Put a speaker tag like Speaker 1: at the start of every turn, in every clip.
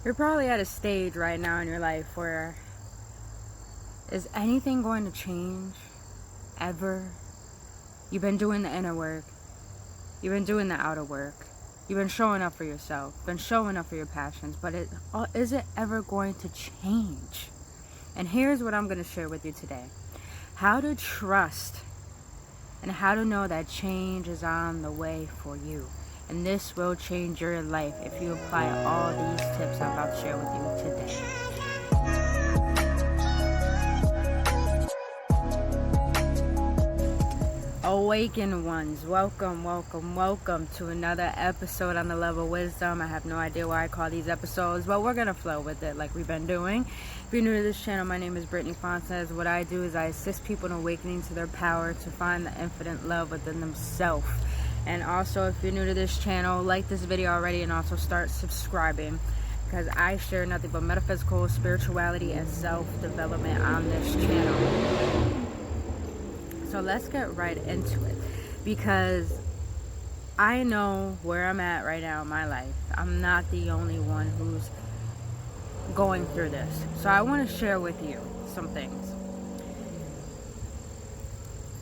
Speaker 1: You're probably at a stage right now in your life where, is anything going to change ever? You've been doing the inner work. You've been doing the outer work. You've been showing up for yourself, been showing up for your passions, but is it ever going to change? And here's what I'm going to share with you today. How to trust and how to know that change is on the way for you. And this will change your life if you apply all these tips I'm about to share with you today. Awakened ones, welcome to another episode on the Level of Wisdom. I have no idea why I call these episodes, but we're gonna flow with it like we've been doing. If you're new to this channel, my name is Brittany Fontes. What I do is I assist people in awakening to their power to find the infinite love within themselves. And also, if you're new to this channel, like this video already and also start subscribing, because I share nothing but metaphysical, spirituality, and self-development on this channel. So let's get right into it, because I know where I'm at right now in my life. I'm not the only one who's going through this. So I want to share with you some things.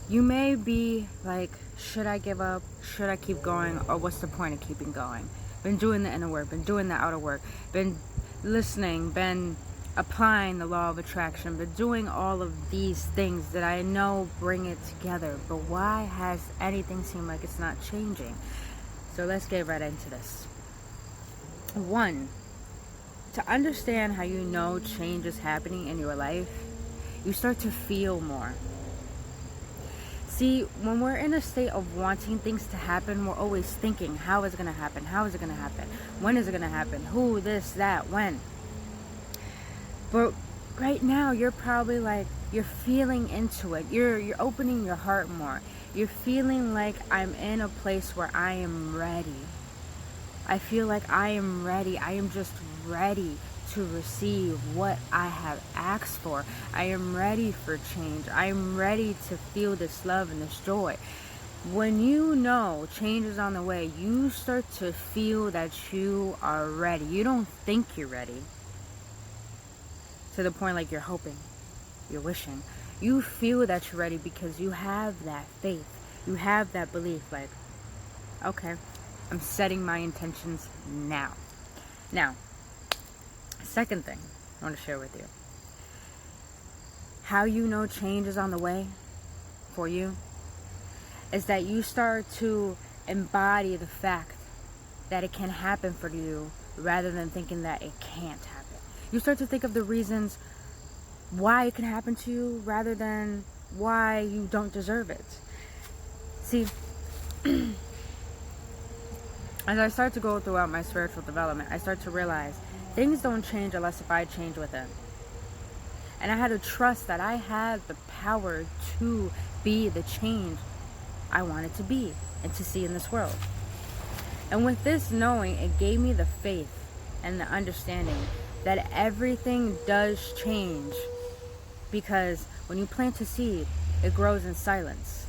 Speaker 1: You may be like, should I give up? Should I keep going? Or what's the point of keeping going? Been doing the inner work, been doing the outer work, been listening, been applying the law of attraction, been doing all of these things that I know bring it together. But why has anything seemed like it's not changing? So let's get right into this. One, to understand how you know change is happening in your life, you start to feel more. See, when we're in a state of wanting things to happen, we're always thinking, how is it going to happen? How is it going to happen? When is it going to happen? Who, this, that, when? But right now, you're probably like, you're feeling into it. You're opening your heart more. You're feeling like, I'm in a place where I am ready. I feel like I am ready. I am just ready to receive what I have asked for. I am ready for change. I am ready to feel this love and this joy. When you know change is on the way, you start to feel that you are ready. You don't think you're ready, to the point like you're hoping, you're wishing. You feel that you're ready because you have that faith. You have that belief, like, okay, I'm setting my intentions now. Now, second thing I want to share with you. How you know change is on the way for you is that you start to embody the fact that it can happen for you rather than thinking that it can't happen. You start to think of the reasons why it can happen to you rather than why you don't deserve it. See, as I start to go throughout my spiritual development, I start to realize things don't change unless if I change with it. And I had to trust that I had the power to be the change I wanted to be and to see in this world. And with this knowing, it gave me the faith and the understanding that everything does change, because when you plant a seed, it grows in silence.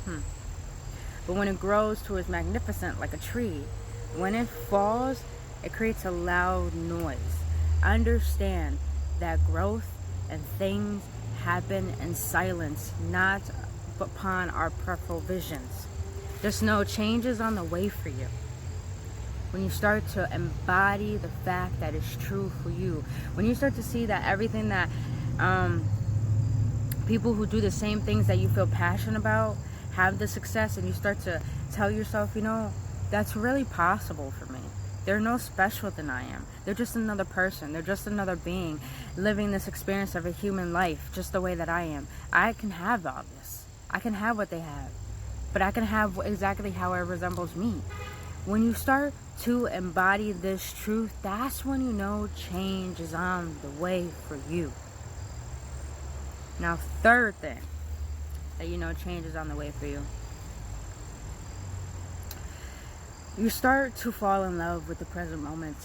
Speaker 1: But when it grows to its magnificent like a tree, when it falls, it creates a loud noise. Understand that growth and things happen in silence, not upon our peripheral visions. Just know change is on the way for you. When you start to embody the fact that it's true for you, when you start to see that everything that people who do the same things that you feel passionate about have the success, and you start to tell yourself, you know, that's really possible for me. They're no special than I am. They're just another person. They're just another being living this experience of a human life just the way that I am. I can have all this. I can have what they have. But I can have exactly how it resembles me. When you start to embody this truth, that's when you know change is on the way for you. Now, third thing that you know change is on the way for you. You start to fall in love with the present moment.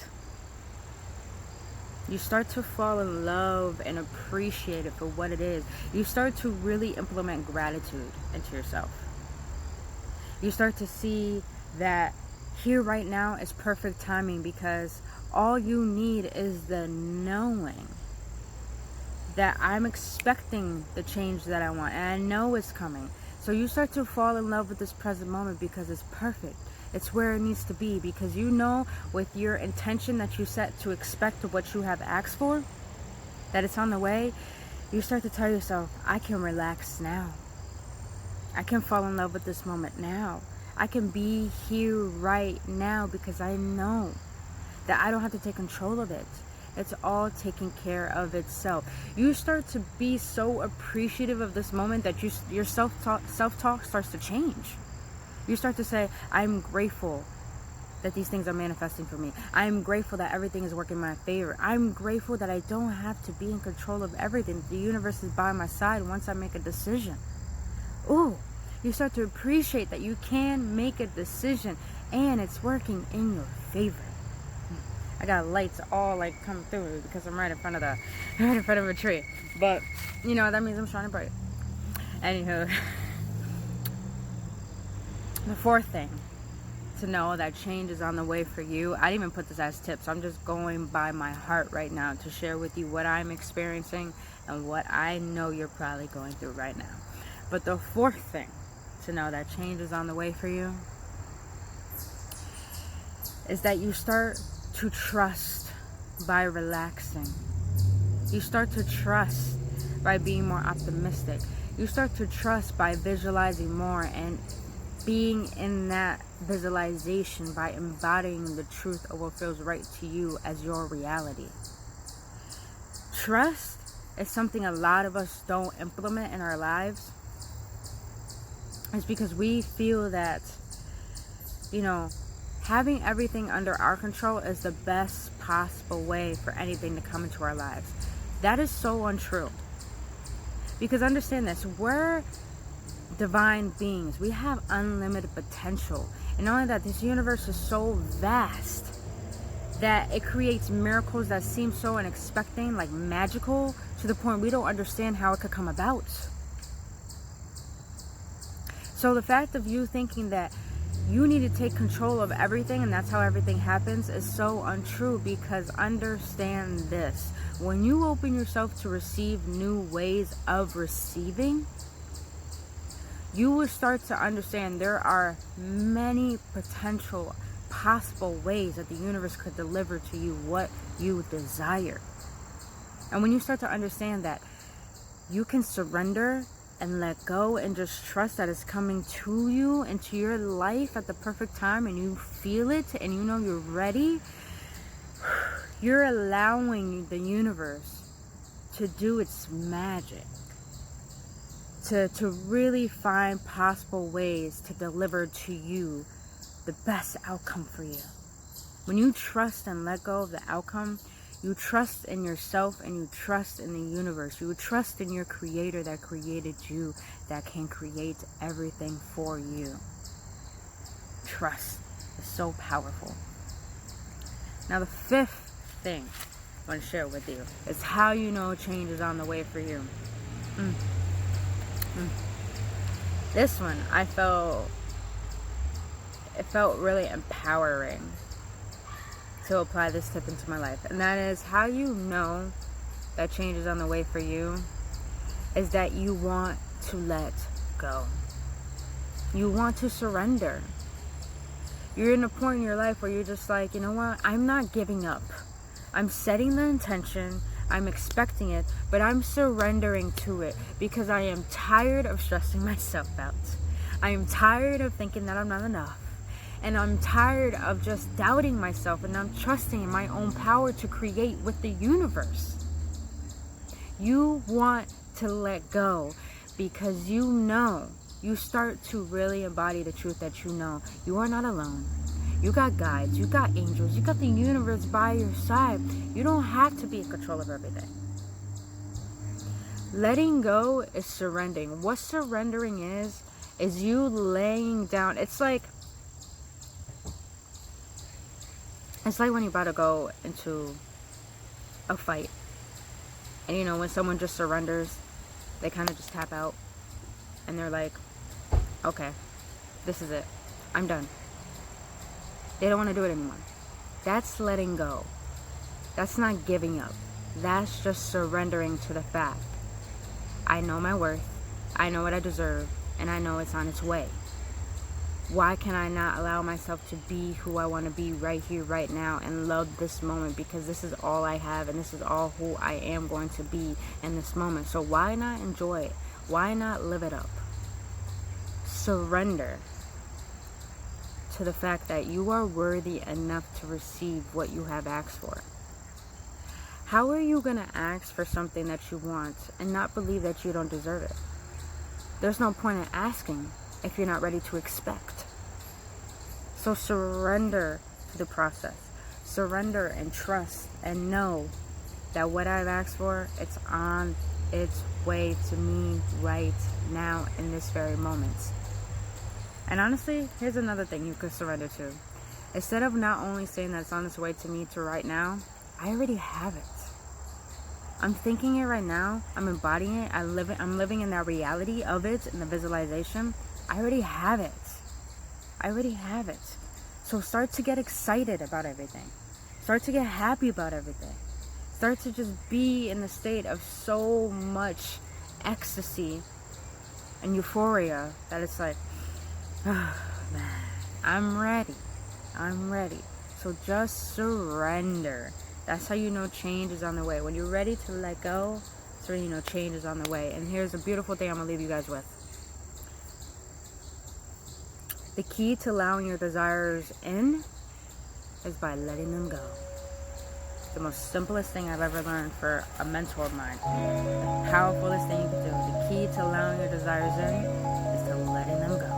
Speaker 1: You start to fall in love and appreciate it for what it is. You start to really implement gratitude into yourself. You start to see that Here right now is perfect timing, because all you need is the knowing that I'm expecting the change that I want, and I know it's coming. So you start to fall in love with this present moment because it's perfect. It's where it needs to be, because you know with your intention that you set to expect what you have asked for, that it's on the way. You start to tell yourself, I can relax now. I can fall in love with this moment now. I can be here right now, because I know that I don't have to take control of it. It's all taking care of itself. You start to be so appreciative of this moment that your self-talk starts to change. You start to say, I'm grateful that these things are manifesting for me. I'm grateful that everything is working in my favor. I'm grateful that I don't have to be in control of everything. The universe is by my side once I make a decision. Ooh, you start to appreciate that you can make a decision and it's working in your favor. I got lights all like coming through because I'm right in front of a tree. But you know, that means I'm shining bright. Anywho, the fourth thing to know that change is on the way for you. I didn't even put this as tips. I'm just going by my heart right now to share with you what I'm experiencing and what I know you're probably going through right now. But the fourth thing to know that change is on the way for you is that you start to trust by relaxing. You start to trust by being more optimistic. You start to trust by visualizing more and being in that visualization by embodying the truth of what feels right to you as your reality. Trust is something a lot of us don't implement in our lives. It's because we feel that, you know, having everything under our control is the best possible way for anything to come into our lives. That is so untrue. Because understand this, we're divine beings. We have unlimited potential. And not only that, this universe is so vast that it creates miracles that seem so unexpected, like magical, to the point we don't understand how it could come about. So the fact of you thinking that you need to take control of everything and that's how everything happens is so untrue, because understand this. When you open yourself to receive new ways of receiving, you will start to understand there are many potential possible ways that the universe could deliver to you what you desire. And when you start to understand that you can surrender and let go and just trust that it's coming to you into your life at the perfect time, and you feel it and you know you're ready, you're allowing the universe to do its magic. To really find possible ways to deliver to you the best outcome for you. When you trust and let go of the outcome, you trust in yourself and you trust in the universe. You trust in your creator that created you, that can create everything for you. Trust is so powerful. Now the fifth thing I want to share with you is how you know change is on the way for you. This one, it felt really empowering to apply this tip into my life. And that is how you know that change is on the way for you is that you want to let go. You want to surrender. You're in a point in your life where you're just like, you know what? I'm not giving up. I'm setting the intention. I'm expecting it, but I'm surrendering to it because I am tired of stressing myself out. I am tired of thinking that I'm not enough. And I'm tired of just doubting myself, and I'm trusting in my own power to create with the universe. You want to let go because you know, you start to really embody the truth that you know. You are not alone. You got guides, you got angels, you got the universe by your side. You don't have to be in control of everything. Letting go is surrendering. What surrendering is you laying down. It's like when you're about to go into a fight. And you know, when someone just surrenders, they kind of just tap out. And they're like, okay, this is it. I'm done. They don't want to do it anymore. That's letting go. That's not giving up. That's just surrendering to the fact. I know my worth. I know what I deserve. And I know it's on its way. Why can I not allow myself to be who I want to be right here, right now, and love this moment? Because this is all I have, and this is all who I am going to be in this moment. So why not enjoy it? Why not live it up? Surrender to the fact that you are worthy enough to receive what you have asked for. How are you going to ask for something that you want and not believe that you don't deserve it? There's no point in asking if you're not ready to expect. So surrender to the process. Surrender and trust and know that what I've asked for, it's on its way to me right now in this very moment. And honestly, here's another thing you could surrender to. Instead of not only saying that it's on its way to me to right now, I already have it. I'm thinking it right now. I'm embodying it. I'm living in that reality of it, in the visualization. I already have it. I already have it. So start to get excited about everything. Start to get happy about everything. Start to just be in the state of so much ecstasy and euphoria that it's like, oh man, I'm ready. I'm ready. So just surrender. That's how you know change is on the way. When you're ready to let go, that's when you know change is on the way. And here's a beautiful thing I'm going to leave you guys with. The key to allowing your desires in is by letting them go. It's the most simplest thing I've ever learned for a mentor of mine. The powerfulest thing you can do. The key to allowing your desires in is to letting them go.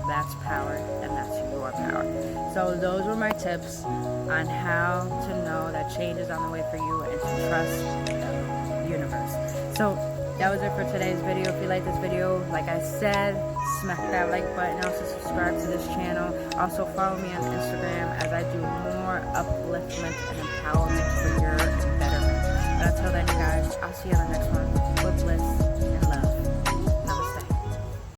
Speaker 1: That's power, and that's your power. So those were my tips on how to know that change is on the way for you and to trust the universe. So that was it for today's video. If you like this video, like I said, smack that like button. Also subscribe to this channel. Also follow me on Instagram as I do more upliftment and empowerment for your betterment. But until then, you guys, I'll see you on the next one.